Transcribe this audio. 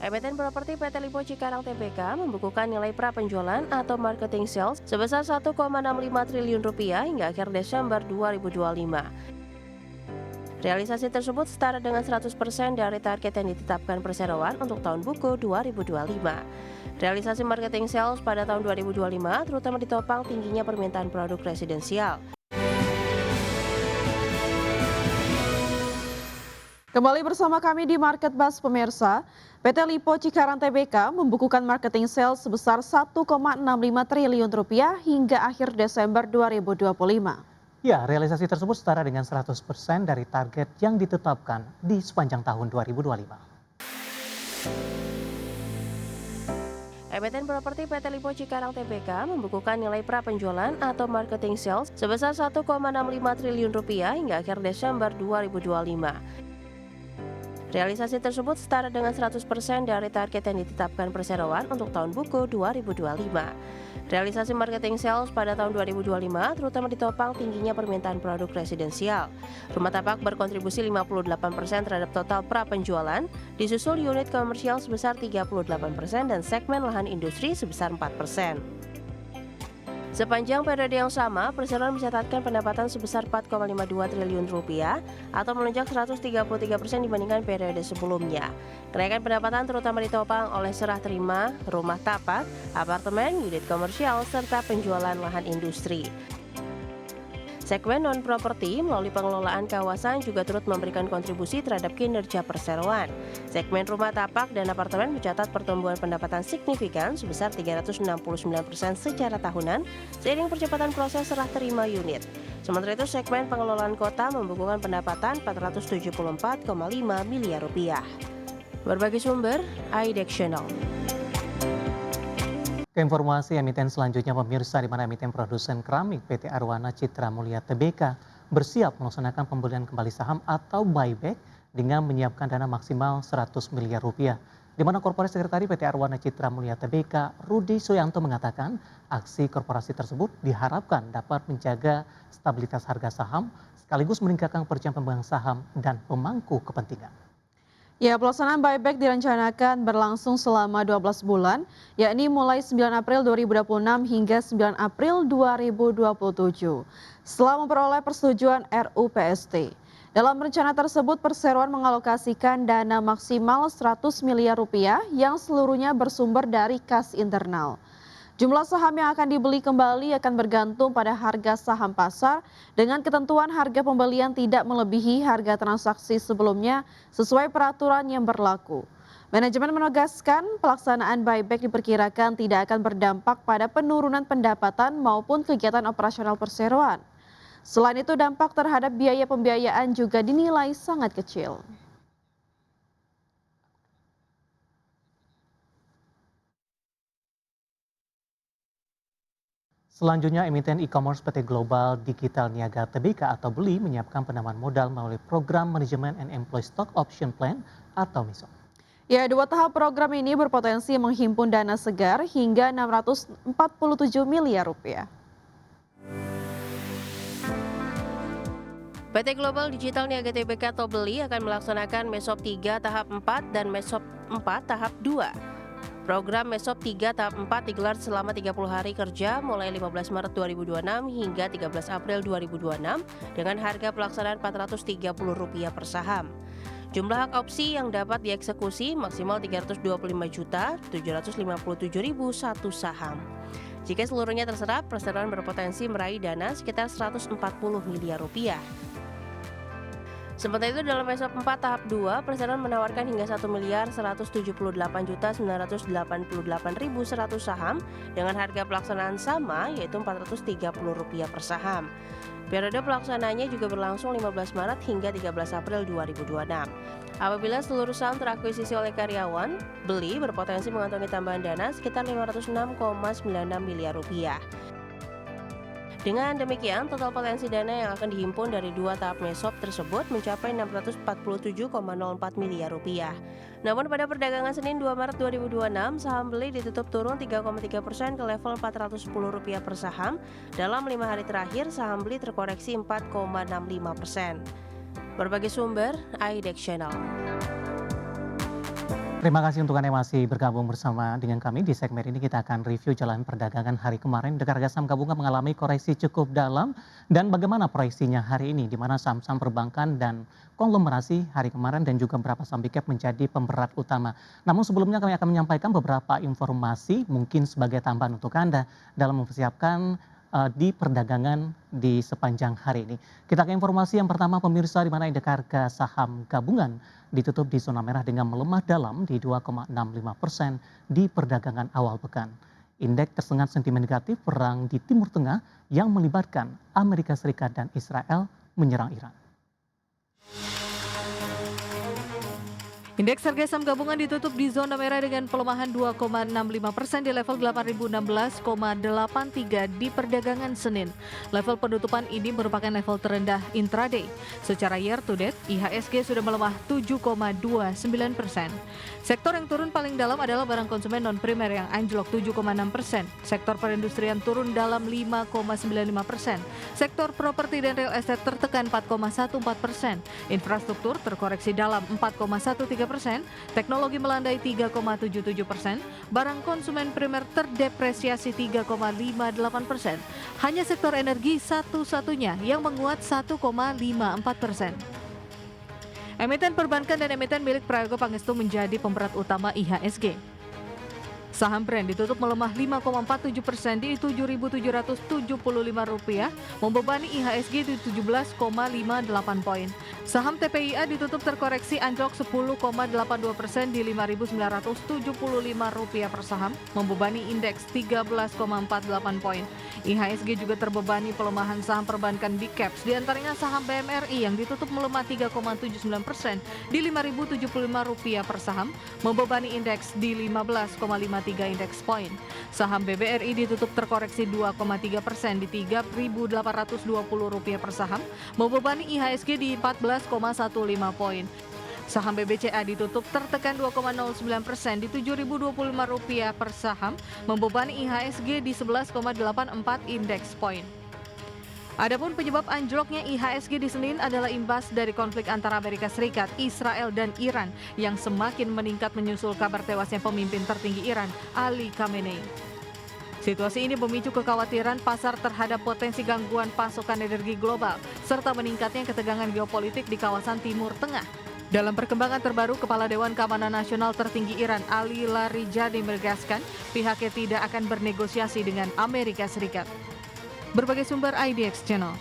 Emiten properti PT Lipo Cikarang Tbk membukukan nilai pra-penjualan atau marketing sales sebesar 1,65 triliun rupiah hingga akhir Desember 2025. Realisasi tersebut setara dengan 100% dari target yang ditetapkan perseroan untuk tahun buku 2025. Realisasi marketing sales pada tahun 2025 terutama ditopang tingginya permintaan produk residensial. Kembali bersama kami di Market Buzz pemirsa, PT Lipo Cikarang Tbk membukukan marketing sales sebesar 1,65 triliun rupiah hingga akhir Desember 2025. Ya, realisasi tersebut setara dengan 100% dari target yang ditetapkan di sepanjang tahun 2025. Emiten properti PT Lipo Cikarang Tbk membukukan nilai pra-penjualan atau marketing sales sebesar 1,65 triliun rupiah hingga akhir Desember 2025. Realisasi tersebut setara dengan 100% dari target yang ditetapkan perseroan untuk tahun buku 2025. Realisasi marketing sales pada tahun 2025 terutama ditopang tingginya permintaan produk residensial. Rumah tapak berkontribusi 58% terhadap total pra-penjualan, disusul unit komersial sebesar 38% dan segmen lahan industri sebesar 4%. Sepanjang periode yang sama, perseroan mencatatkan pendapatan sebesar 4,52 triliun rupiah atau melonjak 133% dibandingkan periode sebelumnya. Kenaikan pendapatan terutama ditopang oleh serah terima, rumah tapak, apartemen, unit komersial, serta penjualan lahan industri. Segmen non-properti melalui pengelolaan kawasan juga turut memberikan kontribusi terhadap kinerja perseroan. Segmen rumah tapak dan apartemen mencatat pertumbuhan pendapatan signifikan sebesar 369% secara tahunan seiring percepatan proses serah terima unit. Sementara itu segmen pengelolaan kota membukukan pendapatan 474,5 miliar rupiah. Berbagai sumber, IDEX Channel. Ke informasi emiten selanjutnya pemirsa, di mana emiten produsen keramik PT Arwana Citra Mulia Tbk bersiap melaksanakan pembelian kembali saham atau buyback dengan menyiapkan dana maksimal 100 miliar rupiah. Di mana Korporasi Sekretari PT Arwana Citra Mulia Tbk Rudi Soeyanto mengatakan aksi korporasi tersebut diharapkan dapat menjaga stabilitas harga saham sekaligus meningkatkan kepercayaan pemegang saham dan pemangku kepentingan. Ya, pelaksanaan buyback direncanakan berlangsung selama 12 bulan, yakni mulai 9 April 2026 hingga 9 April 2027. Setelah memperoleh persetujuan RUPST. Dalam rencana tersebut, perseroan mengalokasikan dana maksimal 100 miliar rupiah yang seluruhnya bersumber dari kas internal. Jumlah saham yang akan dibeli kembali akan bergantung pada harga saham pasar dengan ketentuan harga pembelian tidak melebihi harga transaksi sebelumnya sesuai peraturan yang berlaku. Manajemen menegaskan pelaksanaan buyback diperkirakan tidak akan berdampak pada penurunan pendapatan maupun kegiatan operasional perseroan. Selain itu, dampak terhadap biaya pembiayaan juga dinilai sangat kecil. Selanjutnya, emiten e-commerce PT Global Digital Niaga Tbk atau BELI menyiapkan penambahan modal melalui program Management and Employee Stock Option Plan atau MISOP. Ya, dua tahap program ini berpotensi menghimpun dana segar hingga 647 miliar rupiah. PT Global Digital Niaga Tbk atau BELI akan melaksanakan MESOP 3 tahap 4 dan MESOP 4 tahap 2. Program MESOP 3 tahap 4 digelar selama 30 hari kerja mulai 15 Maret 2026 hingga 13 April 2026 dengan harga pelaksanaan Rp430 per saham. Jumlah hak opsi yang dapat dieksekusi maksimal 320.757.001 saham. Jika seluruhnya terserap, perseroan berpotensi meraih dana sekitar 140 miliar rupiah. Sementara itu dalam MESOP 4 tahap 2, perseroan menawarkan hingga 1.178.988.100 saham dengan harga pelaksanaan sama yaitu Rp430 per saham. Periode pelaksananya juga berlangsung 15 Maret hingga 13 April 2026. Apabila seluruh saham terakuisisi oleh karyawan, BELI berpotensi mengantongi tambahan dana sekitar 506,96 miliar rupiah. Dengan demikian, total potensi dana yang akan dihimpun dari dua tahap MESOP tersebut mencapai 647,04 miliar rupiah. Namun pada perdagangan Senin 2 Maret 2026, saham BELI ditutup turun 3,3% ke level Rp410 per saham. Dalam 5 hari terakhir, saham BELI terkoreksi 4,65%. Berbagai sumber, IDEX Channel. Terima kasih untuk Anda yang masih bergabung bersama dengan kami. Di segmen ini kita akan review jalan perdagangan hari kemarin. Harga saham gabungan mengalami koreksi cukup dalam dan bagaimana proyeksinya hari ini, di mana saham-saham perbankan dan konglomerasi hari kemarin dan juga beberapa saham big cap menjadi pemberat utama. Namun sebelumnya kami akan menyampaikan beberapa informasi mungkin sebagai tambahan untuk Anda dalam mempersiapkan di perdagangan di sepanjang hari ini. Kita ke informasi yang pertama pemirsa, di mana indeks harga saham gabungan ditutup di zona merah dengan melemah dalam di 2,65% di perdagangan awal pekan. Indeks tersengat sentimen negatif perang di Timur Tengah yang melibatkan Amerika Serikat dan Israel menyerang Iran. Indeks harga saham gabungan ditutup di zona merah dengan pelemahan 2,65% di level 8.016,83 di perdagangan Senin. Level penutupan ini merupakan level terendah intraday. Secara year to date, IHSG sudah melemah 7,29%. Sektor yang turun paling dalam adalah barang konsumen non-primer yang anjlok 7,6%. Sektor perindustrian turun dalam 5,95%. Sektor properti dan real estate tertekan 4,14%. Infrastruktur terkoreksi dalam 4,13%. Teknologi melandai 3,77%. Barang konsumen primer terdepresiasi 3,58%. Hanya sektor energi satu-satunya yang menguat 1,54%. Emiten perbankan dan emiten milik Prayogo Pangestu menjadi pemberat utama IHSG. Saham Brand ditutup melemah 5,47% di Rp7.775, membebani IHSG di 17,58 poin. Saham TPIA ditutup terkoreksi anjlok 10,82% di Rp5.975 per saham, membebani indeks 13,48 poin. IHSG juga terbebani pelemahan saham perbankan Big Caps, diantaranya saham BMRI yang ditutup melemah 3,79% di Rp5.075 per saham, membebani indeks di 15,53 indeks poin. Saham BBRI ditutup terkoreksi 2,3% di Rp3.820 per saham, membebani IHSG di 14,15 poin. Saham BBCA ditutup tertekan 2,09% di Rp7.025 per saham, membebani IHSG di 11,84 indeks poin. Adapun penyebab anjloknya IHSG di Senin adalah imbas dari konflik antara Amerika Serikat, Israel, dan Iran yang semakin meningkat menyusul kabar tewasnya pemimpin tertinggi Iran, Ali Khamenei. Situasi ini memicu kekhawatiran pasar terhadap potensi gangguan pasokan energi global, serta meningkatnya ketegangan geopolitik di kawasan Timur Tengah. Dalam perkembangan terbaru, Kepala Dewan Keamanan Nasional tertinggi Iran, Ali Larijani, menegaskan pihaknya tidak akan bernegosiasi dengan Amerika Serikat. Berbagai sumber IDX Channel.